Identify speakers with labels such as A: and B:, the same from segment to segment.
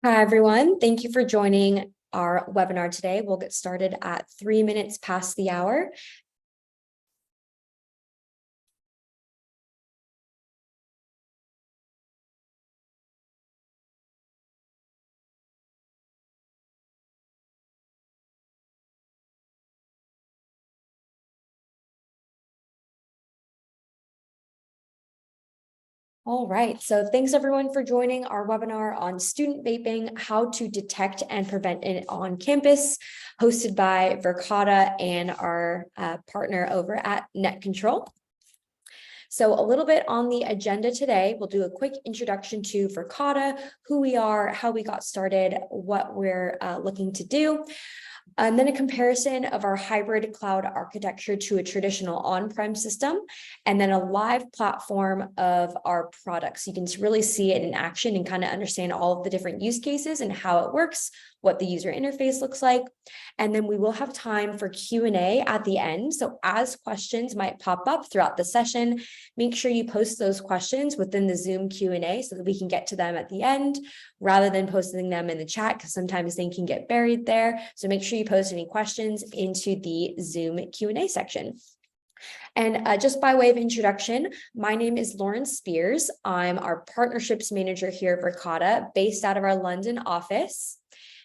A: Hi, everyone. Thank you for joining our webinar today. We'll get started at 3 minutes past the hour. All right, so thanks everyone for joining our webinar on student vaping, how to detect and prevent it on campus, hosted by Verkada and our partner over at Net-Ctrl. So a little bit on the agenda today, we'll do a quick introduction to Verkada, who we are, how we got started, what we're looking to do. And then a comparison of our hybrid cloud architecture to a traditional on-prem system, and then a live platform of our products. You can really see it in action and kind of understand all of the different use cases and how it works, what the user interface looks like. And then we will have time for Q&A at the end. So as questions might pop up throughout the session, make sure you post those questions within the Zoom Q&A so that we can get to them at the end, rather than posting them in the chat, because sometimes they can get buried there. So make sure you post any questions into the Zoom Q&A section. And just by way of introduction, my name is Lauren Spears. I'm our partnerships manager here at Verkada, based out of our London office,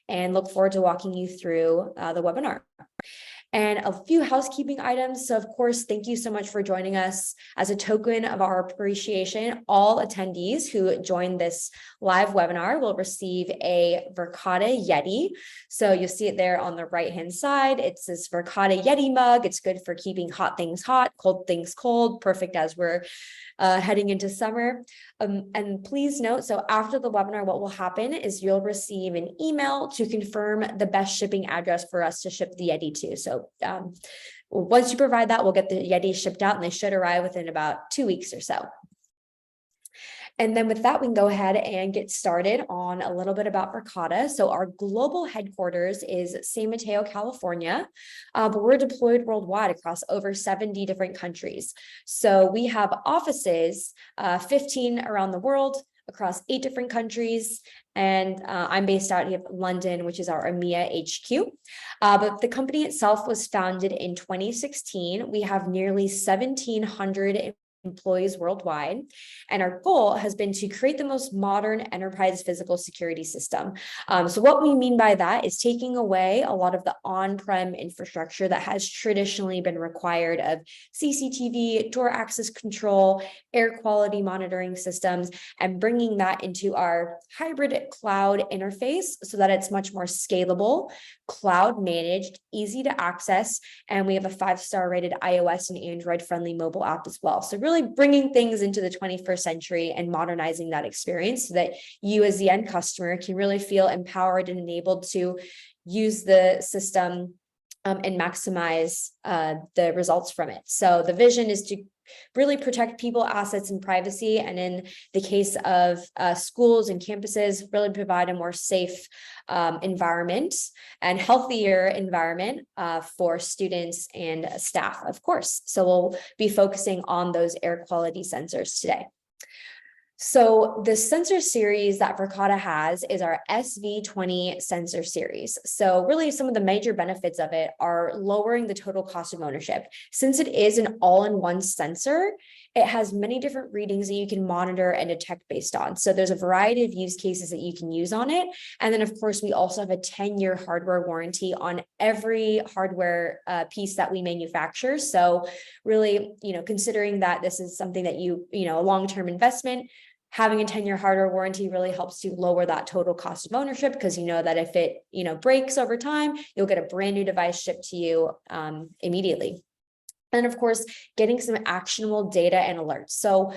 A: and look forward to walking you through the webinar. And a few housekeeping items. So of course, thank you so much for joining us. As a token of our appreciation, all attendees who join this live webinar will receive a Verkada Yeti. So you'll see it there on the right-hand side. It's this Verkada Yeti mug. It's good for keeping hot things hot, cold things cold, perfect as we're heading into summer. And please note, so after the webinar, what will happen is you'll receive an email to confirm the best shipping address for us to ship the Yeti to. So once you provide that, we'll get the Yeti shipped out, and they should arrive within about 2 weeks or so. And then with that, we can go ahead and get started on a little bit about Verkada. So our global headquarters is San Mateo, California, but we're deployed worldwide across over 70 different countries. So we have offices, 15 around the world, across 8 different countries. And I'm based out of London, which is our EMEA HQ. But the company itself was founded in 2016. We have nearly 1,700 employees worldwide. And our goal has been to create the most modern enterprise physical security system. So what we mean by that is taking away a lot of the on-prem infrastructure that has traditionally been required of CCTV, door access control, air quality monitoring systems, and bringing that into our hybrid cloud interface so that it's much more scalable, cloud managed, easy to access, and we have a 5-star rated iOS and Android friendly mobile app as well. So really bringing things into the 21st century and modernizing that experience so that you as the end customer can really feel empowered and enabled to use the system and maximize the results from it. So the vision is to really protect people, assets, and privacy. And in the case of schools and campuses, really provide a more safe environment and healthier environment for students and staff, of course. So we'll be focusing on those air quality sensors today. So the sensor series that Verkada has is our SV20 sensor series. So really some of the major benefits of it are lowering the total cost of ownership. Since it is an all-in-one sensor, it has many different readings that you can monitor and detect based on. So there's a variety of use cases that you can use on it. And then of course, we also have a 10-year hardware warranty on every hardware piece that we manufacture. So really, considering that this is something that a long-term investment, having a 10-year hardware warranty really helps to lower that total cost of ownership, because you know that if it breaks over time, you'll get a brand new device shipped to you immediately. And of course, getting some actionable data and alerts. So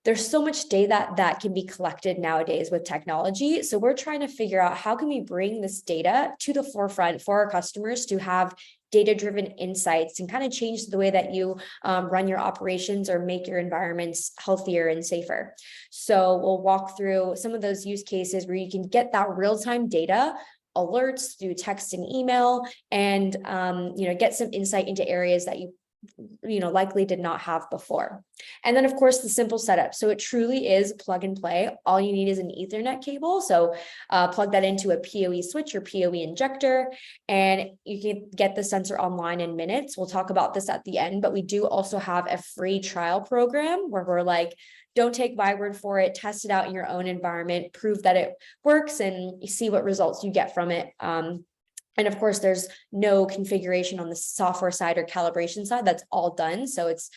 A: there's so much data that can be collected nowadays with technology. So we're trying to figure out how can we bring this data to the forefront for our customers to have data-driven insights and kind of change the way that you run your operations or make your environments healthier and safer. So we'll walk through some of those use cases where you can get that real-time data, alerts through text and email, and get some insight into areas that you likely did not have before. And then of course the simple setup. So it truly is plug and play. All you need is an Ethernet cable. So plug that into a PoE switch or PoE injector, and you can get the sensor online in minutes. We'll talk about this at the end, but we do also have a free trial program where we're like, don't take my word for it, test it out in your own environment, prove that it works, and you see what results you get from it. And of course, there's no configuration on the software side or calibration side. That's all done. So it's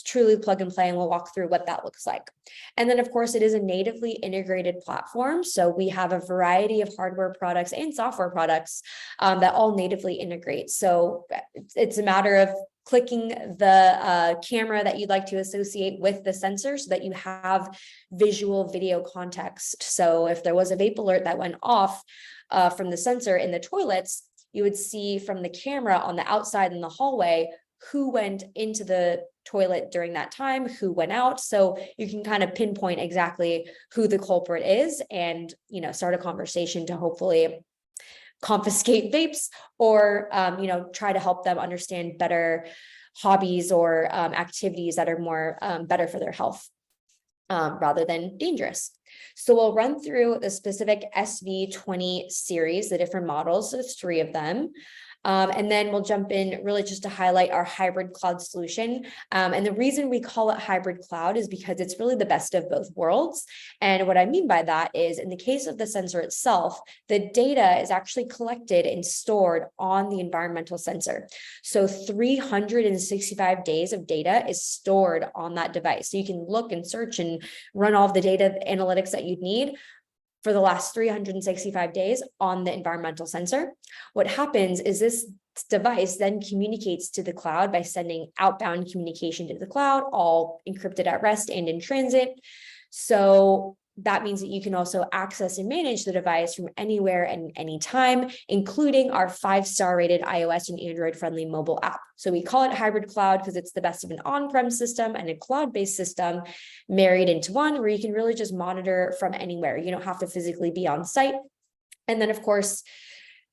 A: truly plug and play, and we'll walk through what that looks like. And then of course, it is a natively integrated platform. So we have a variety of hardware products and software products that all natively integrate. So it's a matter of clicking the camera that you'd like to associate with the sensor so that you have visual video context. So if there was a vape alert that went off from the sensor in the toilets, you would see from the camera on the outside in the hallway who went into the toilet during that time, who went out. So you can kind of pinpoint exactly who the culprit is and, start a conversation to hopefully confiscate vapes or, try to help them understand better hobbies or activities that are more better for their health rather than dangerous. So we'll run through the specific SV20 series, the different models, there's 3 of them. And then we'll jump in really just to highlight our hybrid cloud solution. And the reason we call it hybrid cloud is because it's really the best of both worlds. And what I mean by that is in the case of the sensor itself, the data is actually collected and stored on the environmental sensor. So 365 days of data is stored on that device. So you can look and search and run all of the data analytics that you'd need for the last 365 days on the environmental sensor. What happens is this device then communicates to the cloud by sending outbound communication to the cloud, all encrypted at rest and in transit. So that means that you can also access and manage the device from anywhere and anytime, including our 5-star rated iOS and Android friendly mobile app. So we call it hybrid cloud because it's the best of an on-prem system and a cloud-based system married into one where you can really just monitor from anywhere. You don't have to physically be on site. And then of course,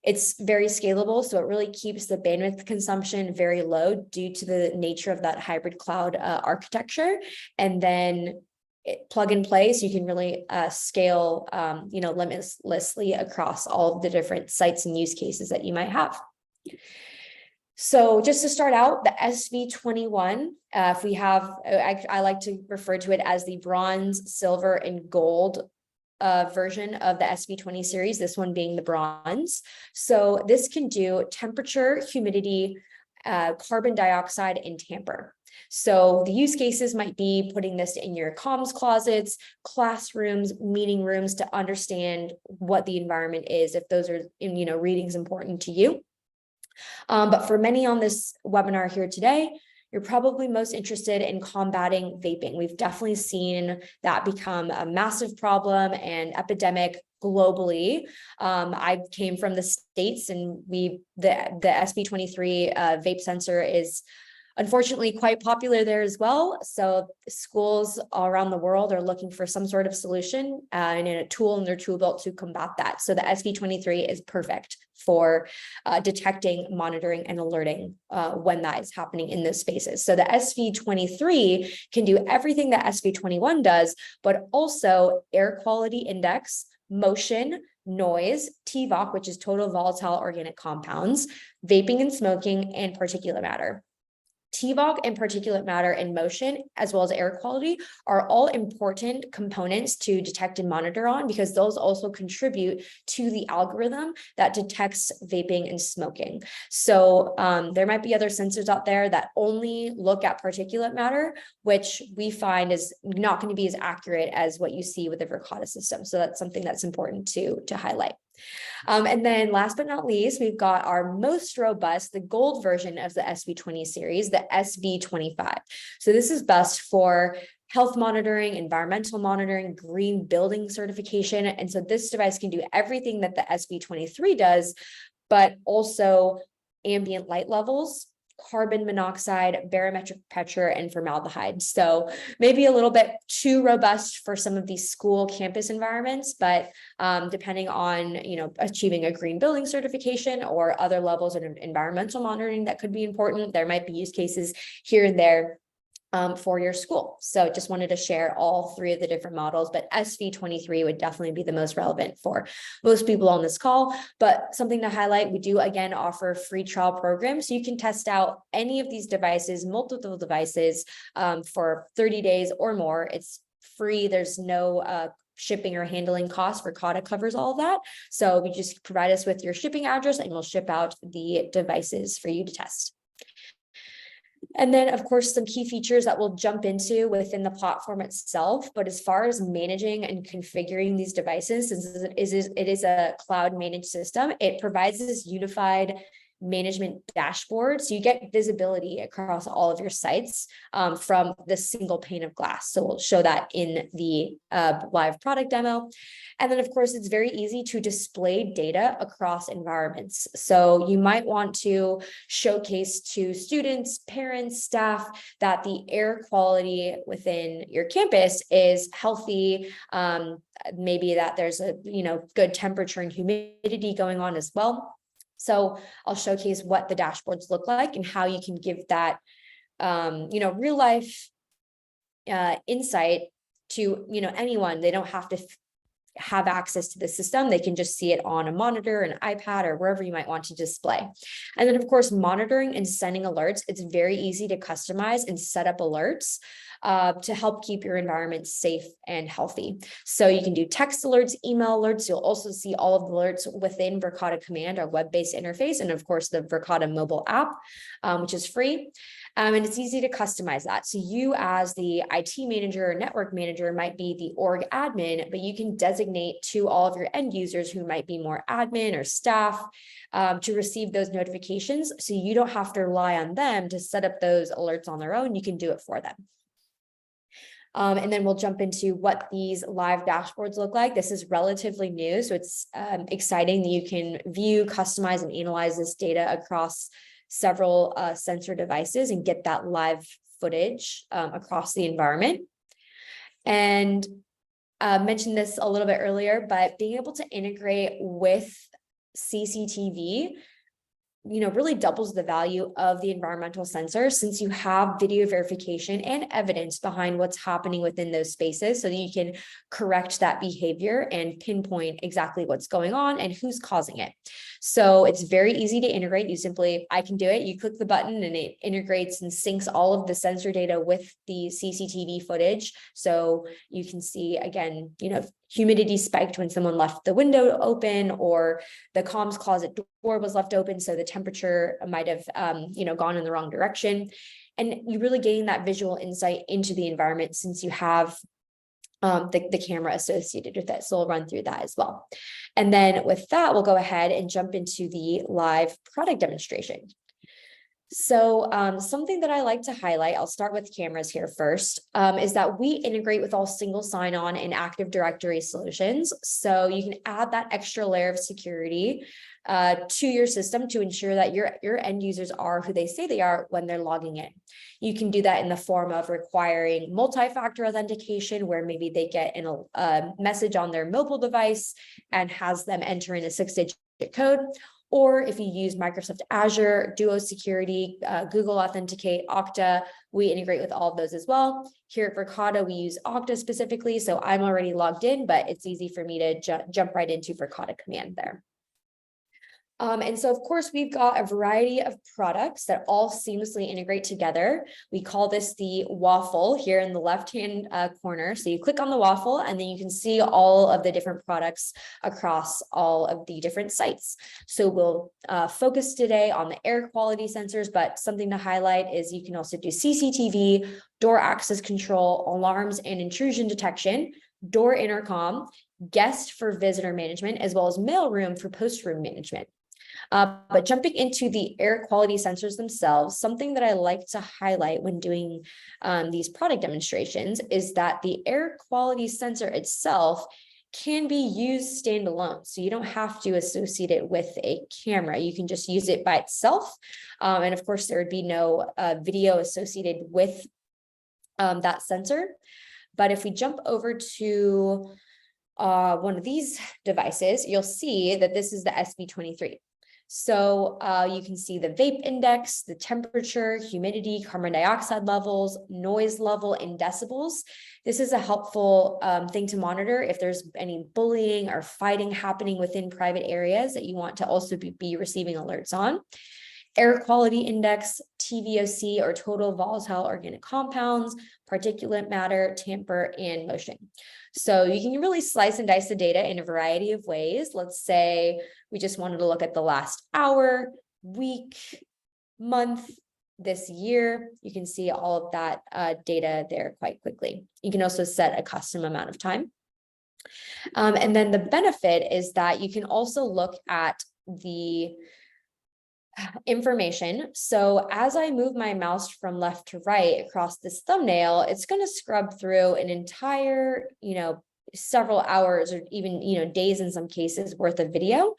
A: it's very scalable, so it really keeps the bandwidth consumption very low due to the nature of that hybrid cloud architecture. And then plug and play, so you can really scale, limitlessly across all of the different sites and use cases that you might have. So just to start out, the SV21, if we have, I like to refer to it as the bronze, silver, and gold version of the SV20 series, this one being the bronze. So this can do temperature, humidity, carbon dioxide, and tamper. So the use cases might be putting this in your comms closets, classrooms, meeting rooms to understand what the environment is, if those are, readings important to you. But for many on this webinar here today, you're probably most interested in combating vaping. We've definitely seen that become a massive problem and epidemic globally. I came from the States, and the SV23 vape sensor is unfortunately quite popular there as well. So schools all around the world are looking for some sort of solution and a tool in their tool belt to combat that. So the SV23 is perfect for detecting, monitoring, and alerting when that is happening in those spaces. So the SV23 can do everything that SV21 does, but also air quality index, motion, noise, TVOC, which is total volatile organic compounds, vaping and smoking, and particulate matter. TVOC and particulate matter and motion, as well as air quality, are all important components to detect and monitor on, because those also contribute to the algorithm that detects vaping and smoking. So there might be other sensors out there that only look at particulate matter, which we find is not going to be as accurate as what you see with the Verkada system. So that's something that's important to highlight. And then last but not least, we've got our most robust, the gold version of the SV20 series, the SV25. So this is best for health monitoring, environmental monitoring, green building certification. And so this device can do everything that the SV23 does, but also ambient light levels, carbon monoxide, barometric pressure, and formaldehyde. So maybe a little bit too robust for some of these school campus environments, but depending on, achieving a green building certification or other levels of environmental monitoring that could be important, there might be use cases here and there for your school. So just wanted to share all three of the different models, but SV23 would definitely be the most relevant for most people on this call. But something to highlight, we do again offer free trial programs. So you can test out any of these devices, multiple devices, for 30 days or more. It's free. There's no shipping or handling costs. Verkada covers all of that. So you just provide us with your shipping address and we'll ship out the devices for you to test. And then, of course, some key features that we'll jump into within the platform itself. But as far as managing and configuring these devices, since it is a cloud managed system, it provides this unified management dashboard. So you get visibility across all of your sites from this single pane of glass. So we'll show that in the live product demo. And then, of course, it's very easy to display data across environments. So you might want to showcase to students, parents, staff that the air quality within your campus is healthy. Maybe that there's a good temperature and humidity going on as well. So I'll showcase what the dashboards look like and how you can give that, real life insight to, anyone. They don't have to have access to the system. They can just see it on a monitor, an iPad, or wherever you might want to display. And then, of course, monitoring and sending alerts. It's very easy to customize and set up alerts to help keep your environment safe and healthy. So you can do text alerts, email alerts. You'll also see all of the alerts within Verkada Command, our web-based interface, and of course the Verkada mobile app, which is free. And it's easy to customize that. So you as the IT manager or network manager might be the org admin, but you can designate to all of your end users who might be more admin or staff to receive those notifications. So you don't have to rely on them to set up those alerts on their own. You can do it for them. And then we'll jump into what these live dashboards look like. This is relatively new, so it's exciting that you can view, customize, and analyze this data across several sensor devices and get that live footage across the environment. And mentioned this a little bit earlier, but being able to integrate with CCTV really doubles the value of the environmental sensor, since you have video verification and evidence behind what's happening within those spaces, so that you can correct that behavior and pinpoint exactly what's going on and who's causing it. So it's very easy to integrate. I can do it. You click the button and it integrates and syncs all of the sensor data with the CCTV footage. So you can see, again, humidity spiked when someone left the window open, or the comms closet door was left open, so the temperature might have gone in the wrong direction. And you really gain that visual insight into the environment, since you have the camera associated with it. So we'll run through that as well. And then with that, we'll go ahead and jump into the live product demonstration. So something that I like to highlight, I'll start with cameras here first, is that we integrate with all single sign-on and Active Directory solutions. So you can add that extra layer of security to your system to ensure that your end users are who they say they are when they're logging in. You can do that in the form of requiring multi-factor authentication, where maybe they get a message on their mobile device and has them enter in a 6-digit code. Or if you use Microsoft Azure, Duo Security, Google Authenticate, Okta, we integrate with all of those as well. Here at Verkada, we use Okta specifically, so I'm already logged in, but it's easy for me to jump right into Verkada Command there. And so, of course, we've got a variety of products that all seamlessly integrate together. We call this the waffle here in the left-hand corner. So you click on the waffle and then you can see all of the different products across all of the different sites. So we'll focus today on the air quality sensors, but something to highlight is you can also do CCTV, door access control, alarms and intrusion detection, door intercom, guest for visitor management, as well as mailroom for post-room management. But jumping into the air quality sensors themselves, something that I like to highlight when doing these product demonstrations is that the air quality sensor itself can be used standalone. So you don't have to associate it with a camera. You can just use it by itself. And of course, there would be no video associated with that sensor. But if we jump over to one of these devices, you'll see that this is the SV23. So you can see the vape index, the temperature, humidity, carbon dioxide levels, noise level in decibels. This is a helpful thing to monitor if there's any bullying or fighting happening within private areas that you want to also be receiving alerts on. Air quality index, TVOC or total volatile organic compounds, particulate matter, tamper, and motion. So you can really slice and dice the data in a variety of ways. Let's say we just wanted to look at the last hour, week, month, this year. You can see all of that data there quite quickly. You can also set a custom amount of time. And then the benefit is that you can also look at the information. So as I move my mouse from left to right across this thumbnail, it's going to scrub through an entire, several hours or even, days in some cases worth of video.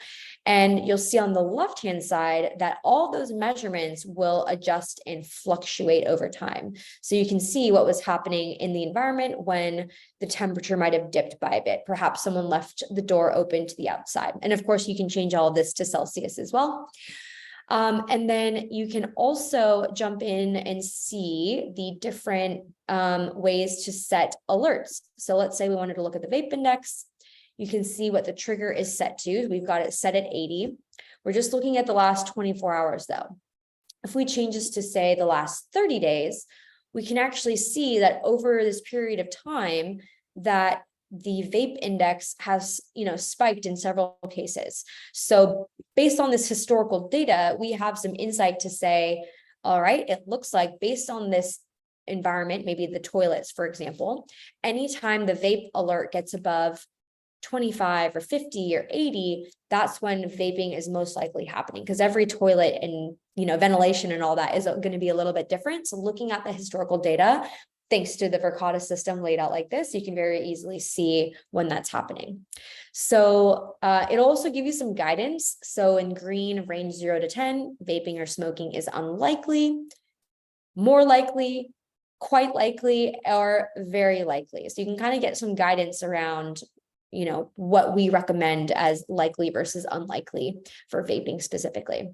A: And you'll see on the left-hand side that all those measurements will adjust and fluctuate over time. So you can see what was happening in the environment when the temperature might have dipped by a bit. Perhaps someone left the door open to the outside. And of course, you can change all of this to Celsius as well. And then you can also jump in and see the different ways to set alerts. So let's say we wanted to look at the vape index. You can see what the trigger is set to. We've got it set at 80. We're just looking at the last 24 hours though. If we change this to say the last 30 days, we can actually see that over this period of time that the vape index has, spiked in several cases. So based on this historical data, we have some insight to say, all right, it looks like based on this environment, maybe the toilets, for example, anytime the vape alert gets above 25 or 50 or 80, that's when vaping is most likely happening, because every toilet and, ventilation and all that is going to be a little bit different. So looking at the historical data, thanks to the Verkada system laid out like this, you can very easily see when that's happening. So it'll also give you some guidance. So in green, range 0 to 10, vaping or smoking is unlikely, more likely, quite likely, or very likely. So you can kind of get some guidance around, what we recommend as likely versus unlikely for vaping specifically.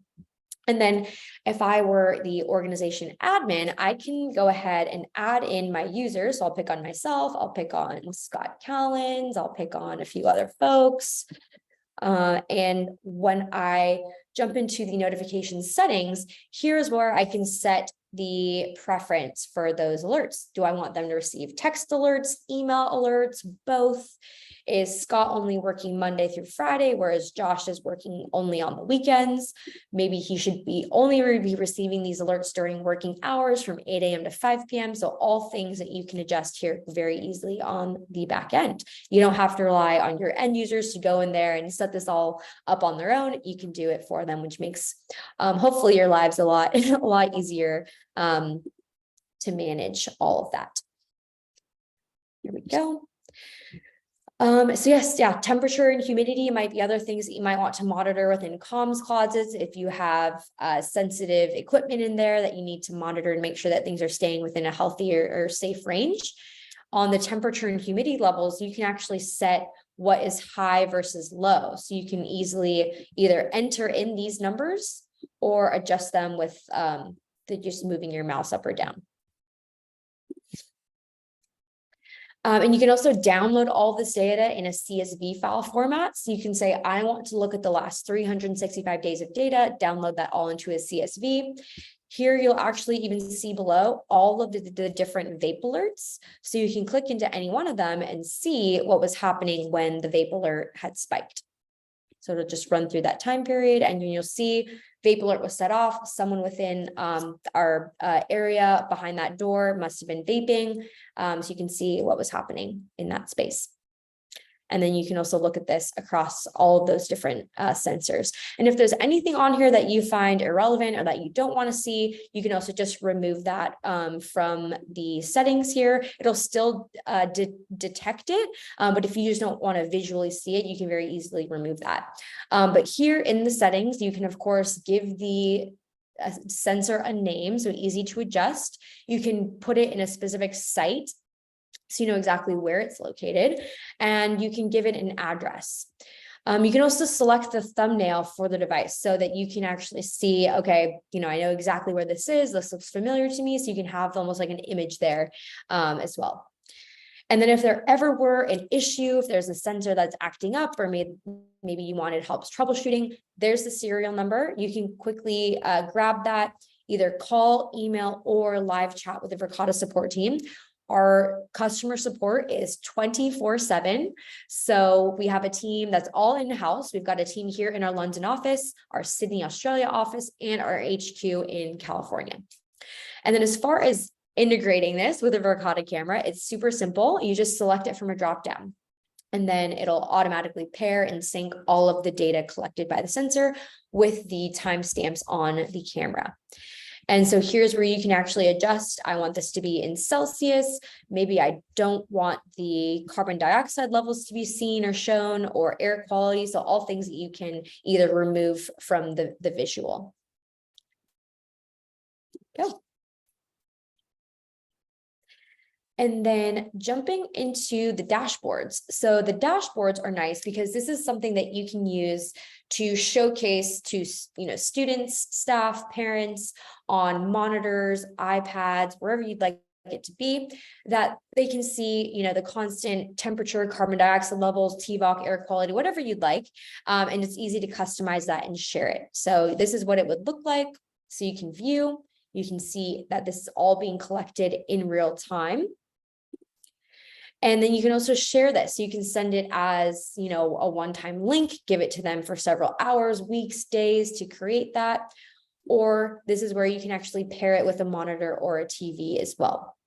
A: And then if I were the organization admin, I can go ahead and add in my users. So I'll pick on myself, I'll pick on Scott Callens, I'll pick on a few other folks. And when I jump into the notification settings, here's where I can set the preference for those alerts. Do I want them to receive text alerts, email alerts, both? Is Scott only working Monday through Friday, whereas Josh is working only on the weekends? Maybe he should be only be receiving these alerts during working hours from 8 a.m. to 5 p.m. So all things that you can adjust here very easily on the back end. You don't have to rely on your end users to go in there and set this all up on their own. You can do it for them, which makes hopefully your lives a lot easier to manage all of that. Here we go. So yes, temperature and humidity might be other things that you might want to monitor within comms closets. If you have sensitive equipment in there that you need to monitor and make sure that things are staying within a healthy or safe range. On the temperature and humidity levels, you can actually set what is high versus low. So you can easily either enter in these numbers or adjust them with just moving your mouse up or down. And you can also download all this data in a CSV file format. So you can say, I want to look at the last 365 days of data, download that all into a CSV. Here, you'll actually even see below all of the different vape alerts. So you can click into any one of them and see what was happening when the vape alert had spiked. So it'll just run through that time period and you'll see vape alert was set off. Someone within our area behind that door must have been vaping. So you can see what was happening in that space. And then you can also look at this across all of those different sensors. And if there's anything on here that you find irrelevant or that you don't want to see, you can also just remove that from the settings here. It'll still detect it, but if you just don't want to visually see it, you can very easily remove that. But here in the settings, you can of course give the sensor a name, so easy to adjust. You can put it in a specific site, so you know exactly where it's located, and you can give it an address. You can also select the thumbnail for the device so that you can actually see, okay, you know, I know exactly where this is. This looks familiar to me. So you can have almost like an image there as well. And then if there ever were an issue, if there's a sensor that's acting up, or maybe you wanted help troubleshooting, there's the serial number. You can quickly grab that, either call, email, or live chat with the Verkada support team. Our customer support is 24/7. So we have a team that's all in-house. We've got a team here in our London office, our Sydney, Australia office, and our HQ in California. And then as far as integrating this with a Verkada camera, it's super simple. You just select it from a drop-down, and then it'll automatically pair and sync all of the data collected by the sensor with the timestamps on the camera. And so here's where you can actually adjust. I want this to be in Celsius. Maybe I don't want the carbon dioxide levels to be seen or shown, or air quality. So all things that you can either remove from the visual. Go. And then jumping into the dashboards. So the dashboards are nice because this is something that you can use to showcase to, you know, students, staff, parents on monitors, iPads, wherever you'd like it to be, that they can see, you know, the constant temperature, carbon dioxide levels, TVOC, air quality, whatever you'd like. And it's easy to customize that and share it. So this is what it would look like. So you can view, you can see that this is all being collected in real time. And then you can also share this. So you can send it as, you know, a one-time link, give it to them for several hours, weeks, days to create that. Or this is where you can actually pair it with a monitor or a TV as well.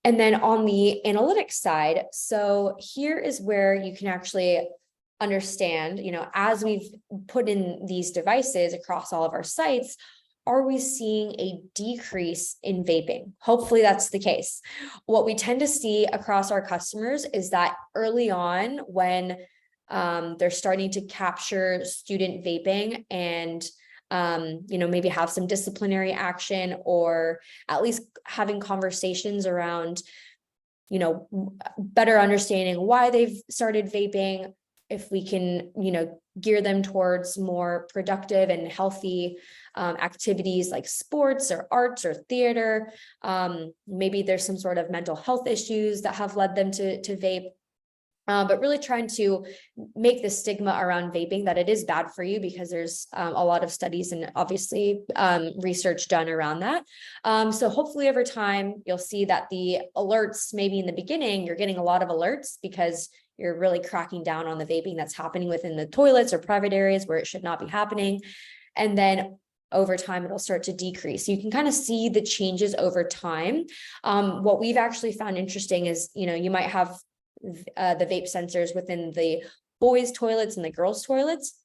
A: And then on the analytics side, so here is where you can actually understand, you know, as we've put in these devices across all of our sites, are we seeing a decrease in vaping? Hopefully that's the case. What we tend to see across our customers is that early on, when they're starting to capture student vaping and you know, maybe have some disciplinary action, or at least having conversations around, you know, better understanding why they've started vaping, if we can, you know, gear them towards more productive and healthy activities like sports or arts or theater. Maybe there's some sort of mental health issues that have led them to vape. But really trying to make the stigma around vaping that it is bad for you, because there's a lot of studies and obviously research done around that. So hopefully over time, you'll see that the alerts, maybe in the beginning, you're getting a lot of alerts because you're really cracking down on the vaping that's happening within the toilets or private areas where it should not be happening. And then over time, it'll start to decrease. You can kind of see the changes over time. What we've actually found interesting is, you know, you might have the vape sensors within the boys' toilets and the girls' toilets.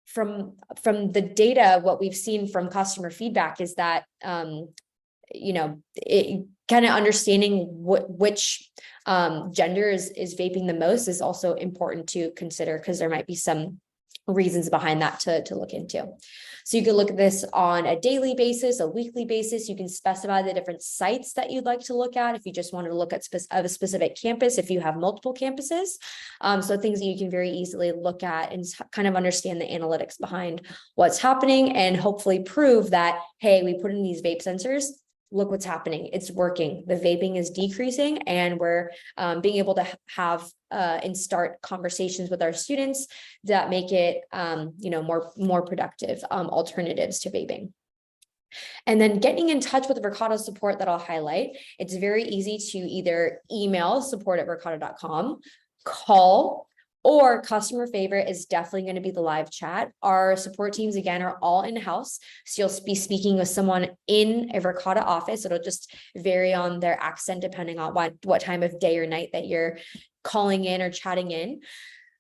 A: From the data, what we've seen from customer feedback is that, you know, it kind of understanding which gender is vaping the most is also important to consider, because there might be some reasons behind that to look into. So you can look at this on a daily basis, a weekly basis. You can specify the different sites that you'd like to look at if you just wanted to look at a specific campus, if you have multiple campuses. So things that you can very easily look at and kind of understand the analytics behind what's happening, and hopefully prove that, hey, we put in these vape sensors, look what's happening. It's working. The vaping is decreasing, and we're being able to have and start conversations with our students that make it, you know, more productive alternatives to vaping. And then getting in touch with the Verkada support that I'll highlight. It's very easy to either email support@verkada.com, call, Or customer favorite is definitely going to be the live chat. Our support teams, again, are all in-house. So you'll be speaking with someone in a Verkada office. It'll just vary on their accent depending on what time of day or night that you're calling in or chatting in.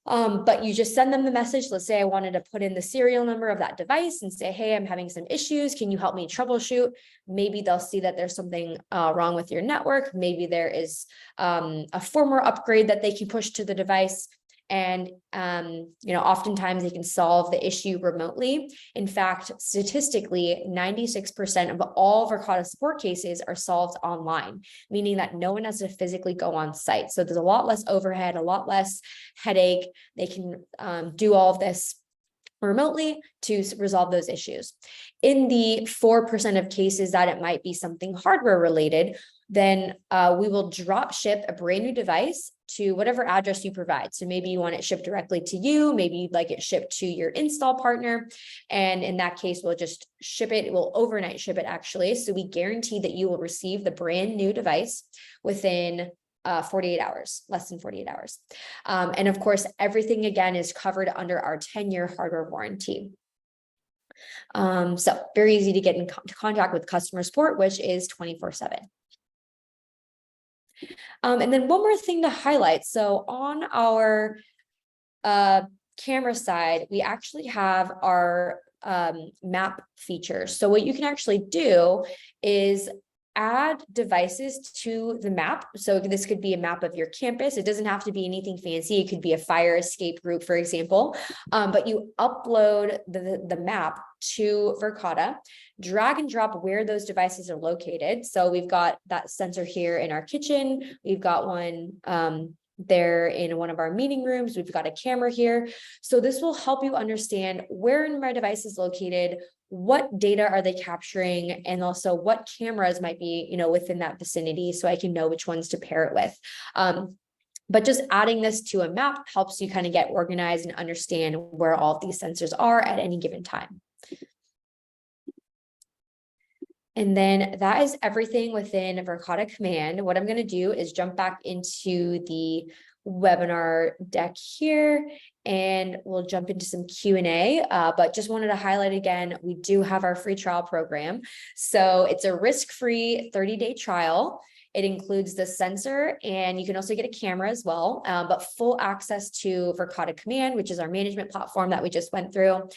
A: But you just send them the message. Let's say I wanted to put in the serial number of that device and say, hey, I'm having some issues. Can you help me troubleshoot? Maybe they'll see that there's something wrong with your network. Maybe there is a firmware upgrade that they can push to the device. And, oftentimes they can solve the issue remotely. In fact, statistically, 96% of all Verkada support cases are solved online, meaning that no one has to physically go on site. So there's a lot less overhead, a lot less headache. They can do all of this remotely to resolve those issues. In the 4% of cases that it might be something hardware related, then we will drop ship a brand new device to whatever address you provide. So maybe you want it shipped directly to you, maybe you'd like it shipped to your install partner. And in that case, we'll just ship it. We'll overnight ship it actually. So we guarantee that you will receive the brand new device within 48 hours, less than 48 hours. And of course, everything again is covered under our 10-year hardware warranty. So very easy to get in contact with customer support, which is 24/7. And then one more thing to highlight. So on our camera side, we actually have our map features. So what you can actually do is add devices to the map. So this could be a map of your campus. It doesn't have to be anything fancy. It could be a fire escape route, for example. But you upload the map to Verkada, drag and drop where those devices are located. So we've got that sensor here in our kitchen. We've got one there in one of our meeting rooms. We've got a camera here. So this will help you understand where my device is located, what data are they capturing, and also what cameras might be, within that vicinity, so I can know which ones to pair it with. But just adding this to a map helps you kind of get organized and understand where all of these sensors are at any given time. And then that is everything within Verkada Command. What I'm going to do is jump back into the webinar deck here, and we'll jump into some Q&A. But just wanted to highlight again, we do have our free trial program. So it's a risk-free 30-day trial. It includes the sensor, and you can also get a camera as well, but full access to Verkada Command, which is our management platform that we just went through.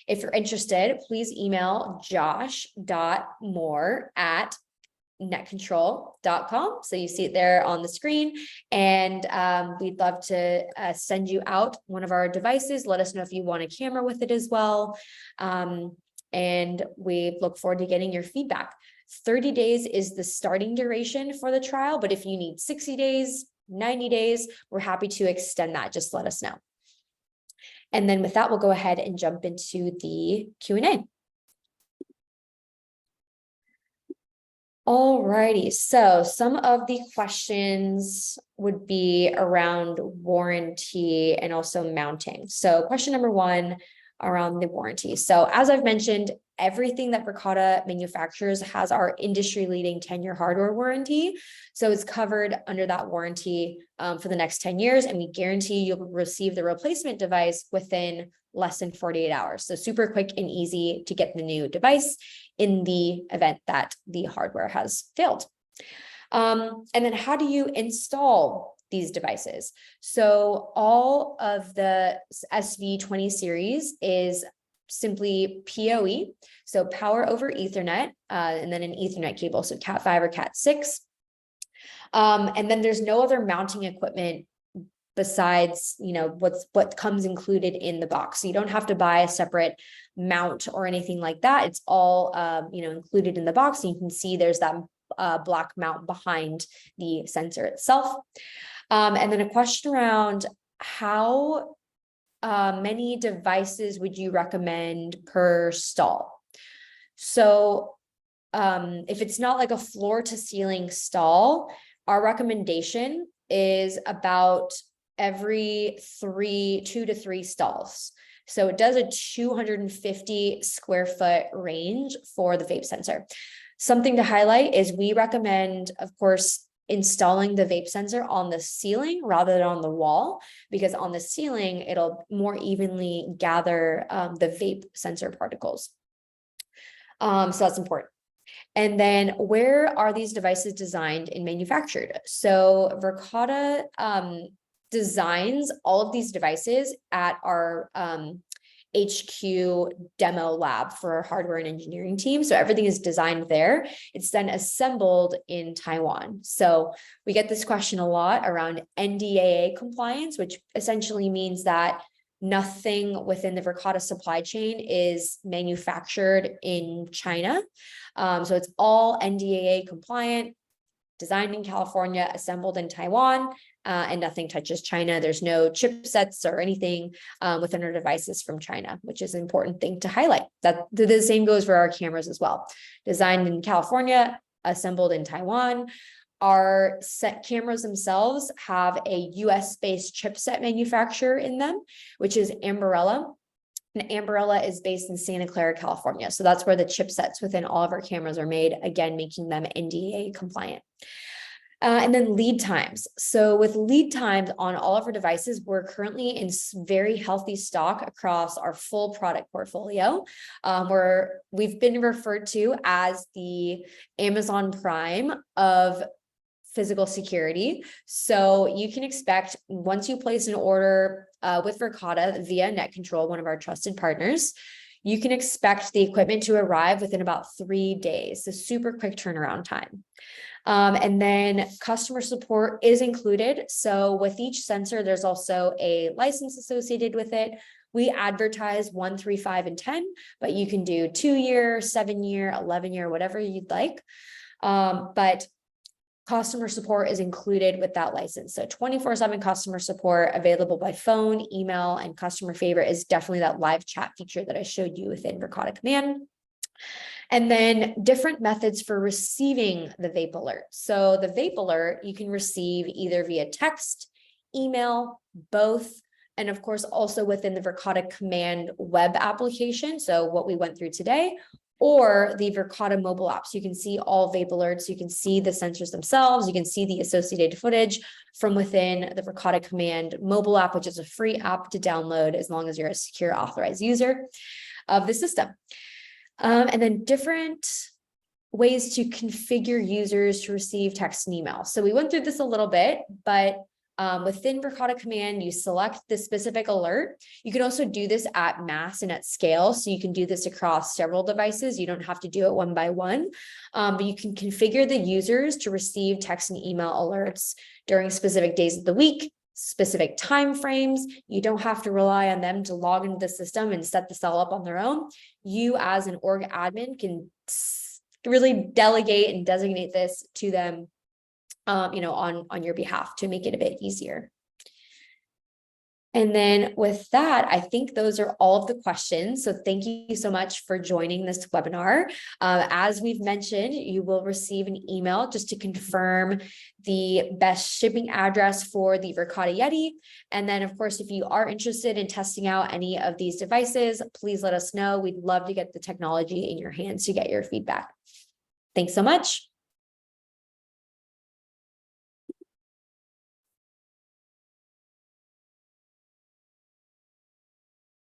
A: If you're interested, please email josh.moore@Net-Ctrl.com. So you see it there on the screen, and we'd love to send you out one of our devices. Let us know if you want a camera with it as well. And we look forward to getting your feedback. 30 days is the starting duration for the trial, but if you need 60 days, 90 days, we're happy to extend that. Just let us know. And then with that, we'll go ahead and jump into the Q&A. All righty, so some of the questions would be around warranty and also mounting. So question number one around the warranty. So as I've mentioned, everything that Verkada manufactures has our industry-leading 10-year hardware warranty. So it's covered under that warranty for the next 10 years, and we guarantee you'll receive the replacement device within less than 48 hours. So super quick and easy to get the new device in the event that the hardware has failed. And then how do you install these devices? So all of the SV20 series is simply PoE, so power over Ethernet, and then an Ethernet cable, so Cat5 or Cat6. And then there's no other mounting equipment besides, what comes included in the box. So you don't have to buy a separate mount or anything like that. It's all, included in the box. And you can see there's that black mount behind the sensor itself. And then a question around how many devices would you recommend per stall? So if it's not like a floor to ceiling stall, our recommendation is about every 2 to 3 stalls. So it does a 250 square foot range for the vape sensor. Something to highlight is we recommend, of course, installing the vape sensor on the ceiling rather than on the wall, because on the ceiling, it'll more evenly gather the vape sensor particles. So that's important. And then where are these devices designed and manufactured? So Verkada designs all of these devices at our HQ demo lab for our hardware and engineering team. So everything is designed there. It's then assembled in Taiwan. So we get this question a lot around NDAA compliance, which essentially means that nothing within the Verkada supply chain is manufactured in China. So it's all NDAA compliant, designed in California, assembled in Taiwan, and nothing touches China. There's no chipsets or anything within our devices from China, which is an important thing to highlight. That the same goes for our cameras as well. Designed in California, assembled in Taiwan. Our set cameras themselves have a US-based chipset manufacturer in them, which is Ambarella. And Ambarella is based in Santa Clara, California. So that's where the chipsets within all of our cameras are made, again, making them NDAA compliant. And then lead times. So with lead times on all of our devices, we're currently in very healthy stock across our full product portfolio, where we've been referred to as the Amazon Prime of physical security. So you can expect, once you place an order with Verkada via Net-Ctrl, one of our trusted partners, you can expect the equipment to arrive within about 3 days. So super quick turnaround time. And then customer support is included. So with each sensor, there's also a license associated with it. We advertise 1, 3, 5, and 10, but you can do 2-year, 7-year, 11-year, whatever you'd like. But customer support is included with that license. So 24/7 customer support available by phone, email, and customer favorite is definitely that live chat feature that I showed you within Verkada Command. And then different methods for receiving the vape alert. So the vape alert, you can receive either via text, email, both, and of course, also within the Verkada Command web application. So what we went through today, or the Verkada mobile app. So you can see all vape alerts. You can see the sensors themselves. You can see the associated footage from within the Verkada Command mobile app, which is a free app to download as long as you're a secure authorized user of the system. And then different ways to configure users to receive text and email. So we went through this a little bit, but within Verkada Command, you select the specific alert. You can also do this at mass and at scale. So you can do this across several devices. You don't have to do it one by one, but you can configure the users to receive text and email alerts during specific days of the week, specific time frames. You don't have to rely on them to log into the system and set this all up on their own. You as an org admin can really delegate and designate this to them on your behalf to make it a bit easier. And then with that, I think those are all of the questions. So thank you so much for joining this webinar. As we've mentioned, you will receive an email just to confirm the best shipping address for the Verkada Yeti. And then of course, if you are interested in testing out any of these devices, please let us know. We'd love to get the technology in your hands to get your feedback. Thanks so much.